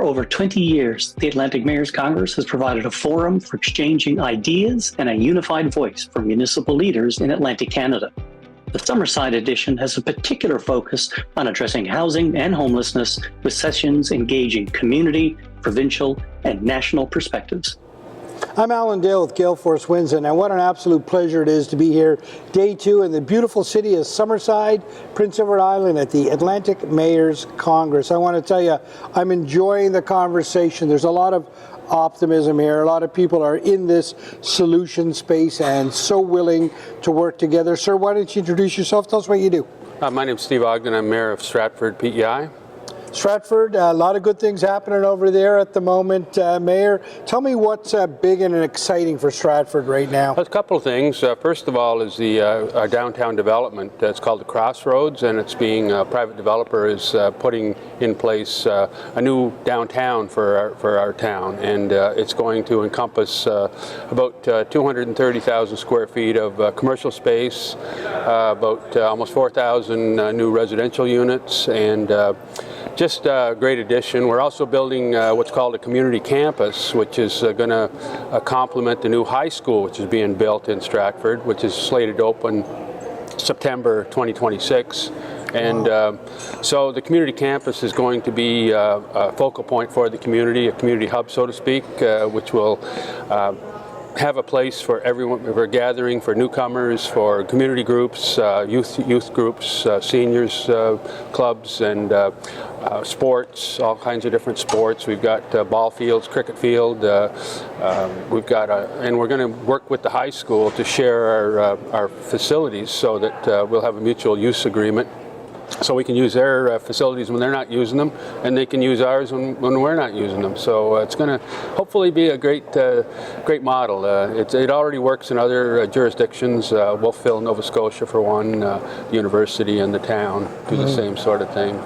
For over 20 years, the Atlantic Mayors Congress has provided a forum for exchanging ideas and a unified voice for municipal leaders in Atlantic Canada. The Summerside edition has a particular focus on addressing housing and homelessness, with sessions engaging community, provincial, and national perspectives. I'm Alan Dale with Gale Force Winds, and what an absolute pleasure it is to be here day 2 in the beautiful city of Summerside, Prince Edward Island, at the Atlantic Mayors Congress. I want to tell you, I'm enjoying the conversation. There's a lot of optimism here. A lot of people are in this solution space and so willing to work together. Sir, why don't you introduce yourself? Tell us what you do. My name's Steve Ogden. I'm Mayor of Stratford, PEI. Stratford, a lot of good things happening over there at the moment. Mayor, tell me what's big and exciting for Stratford right now. A couple of things. First of all is our downtown development. It's called the Crossroads, and it's being a private developer is putting in place a new downtown for our town, and it's going to encompass about 230,000 square feet of commercial space, about almost 4,000 new residential units, and just a great addition. We're also building what's called a community campus, which is going to complement the new high school, which is being built in Stratford, which is slated to open September 2026. And so the community campus is going to be a focal point for the community, a community hub, so to speak, which will have a place for everyone, for gathering, for newcomers, for community groups, youth groups, seniors clubs, and sports, all kinds of different sports. We've got ball fields, cricket field. We've got, and we're going to work with the high school to share our facilities so that we'll have a mutual use agreement. So we can use their facilities when they're not using them, and they can use ours when we're not using them. So it's going to hopefully be a great model. It already works in other jurisdictions. Wolfville, Nova Scotia, for one. The university and the town do the same sort of thing.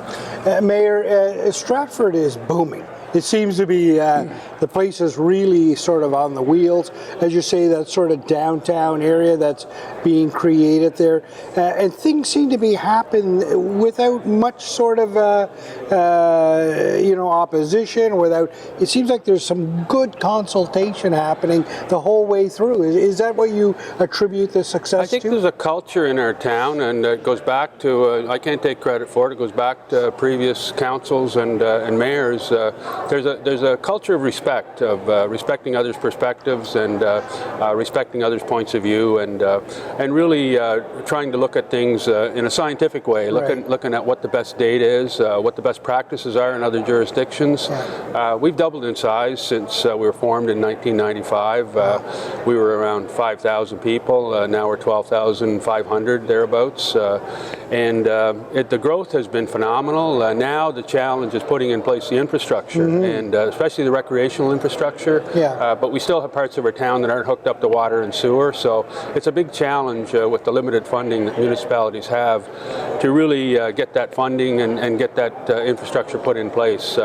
Mayor, Stratford is booming. It seems to be the place is really sort of on the wheels, as you say, that sort of downtown area that's being created there, and things seem to be happening without much sort of opposition. It seems like there's some good consultation happening the whole way through. Is that what you attribute the success to? I think there's a culture in our town, and it goes back to I can't take credit for it. It goes back to previous councils and mayors. There's a culture of respect, of respecting others' perspectives and respecting others' points of view, and really trying to look at things in a scientific way, looking at what the best data is, what the best practices are in other jurisdictions. We've doubled in size since we were formed in 1995. We were around 5,000 people. Now we're 12,500 thereabouts, and the growth has been phenomenal. Now the challenge is putting in place the infrastructure, and especially the recreational infrastructure. But we still have parts of our town that aren't hooked up to water and sewer, so it's a big challenge with the limited funding that municipalities have to really get that funding and get that infrastructure put in place.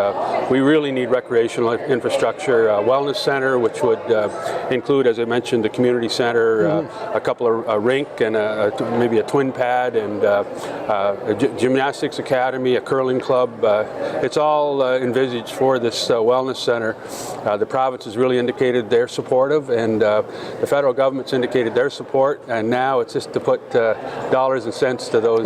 We really need recreational infrastructure, a wellness center, which would include, as I mentioned, the community center, a couple of rink and maybe a twin pad, and a gymnastics academy, a curling club. It's all envisaged for this wellness center. The province has really indicated they're supportive, and the federal government's indicated their support, and now it's just to put dollars and cents to those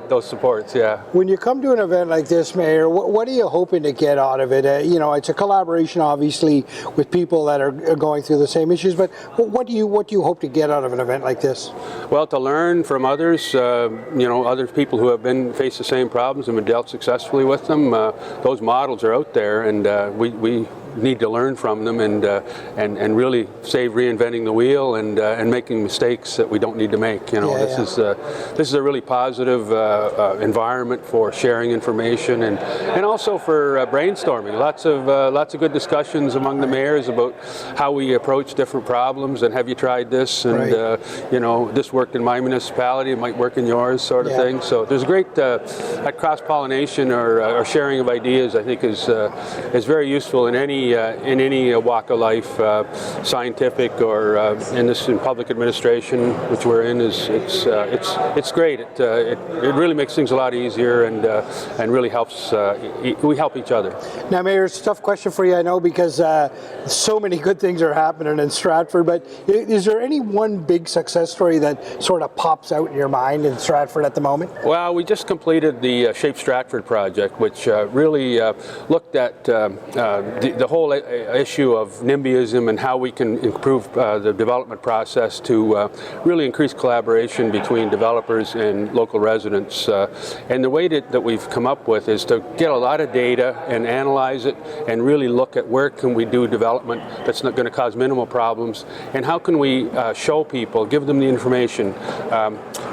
those supports. When you come to an event like this, Mayor, what are you hoping to get out of it? It's a collaboration, obviously, with people that are going through the same issues, but what do you hope to get out of an event like this? Well, to learn from others, other people who have faced the same problems and been dealt successfully with them. Those models are out there, and we need to learn from them and really save reinventing the wheel and making mistakes that we don't need to make. This is a really positive environment for sharing information and also for brainstorming. Lots of good discussions among the mayors about how we approach different problems, and have you tried this, and this worked in my municipality, it might work in yours, sort of thing. So there's a great that cross-pollination or sharing of ideas, I think, is very useful in any any walk of life, scientific or in public administration, which we're in, it's great. It really makes things a lot easier and really helps. We help each other. Now, Mayor, it's a tough question for you, I know, because so many good things are happening in Stratford. But is there any one big success story that sort of pops out in your mind in Stratford at the moment? Well, we just completed the Shape Stratford project, which really looked at the whole issue of NIMBYism and how we can improve the development process to really increase collaboration between developers and local residents. And the way that we've come up with is to get a lot of data and analyze it and really look at where can we do development that's not going to cause minimal problems, and how can we show people, give them the information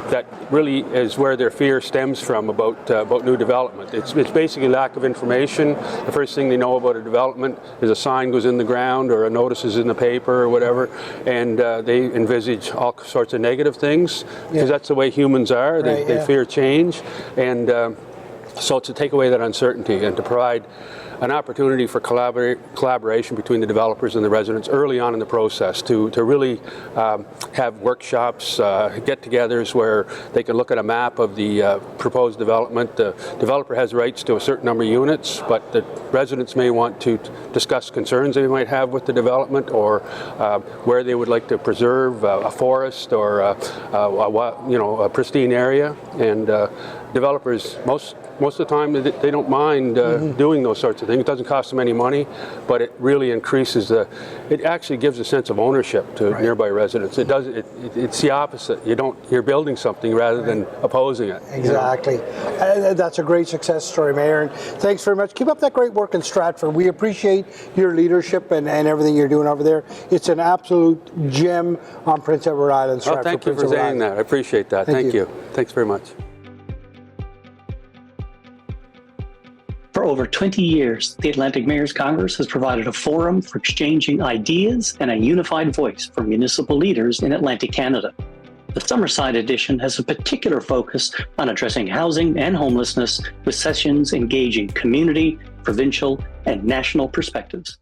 that really is where their fear stems from about new development. It's basically lack of information. The first thing they know about a development is a sign goes in the ground or a notice is in the paper or whatever, and they envisage all sorts of negative things because that's the way humans are. They fear change, and so to take away that uncertainty and to provide an opportunity for collaboration between the developers and the residents early on in the process to really have workshops, get-togethers where they can look at a map of the proposed development. The developer has rights to a certain number of units, but the residents may want to discuss concerns they might have with the development, or where they would like to preserve a forest or a pristine area. And developers, most of the time, they don't mind doing those sorts of things. It doesn't cost them any money, but it really increases it actually gives a sense of ownership to nearby residents. It's the opposite. You're building something rather than opposing it. Exactly. You know? That's a great success story, Mayor. And thanks very much. Keep up that great work in Stratford. We appreciate your leadership and everything you're doing over there. It's an absolute gem on Prince Edward Island, Stratford. Thank you for saying that. I appreciate that. Thank you. Thanks very much. For over 20 years, the Atlantic Mayors Congress has provided a forum for exchanging ideas and a unified voice for municipal leaders in Atlantic Canada. The Summerside edition has a particular focus on addressing housing and homelessness, with sessions engaging community, provincial, and national perspectives.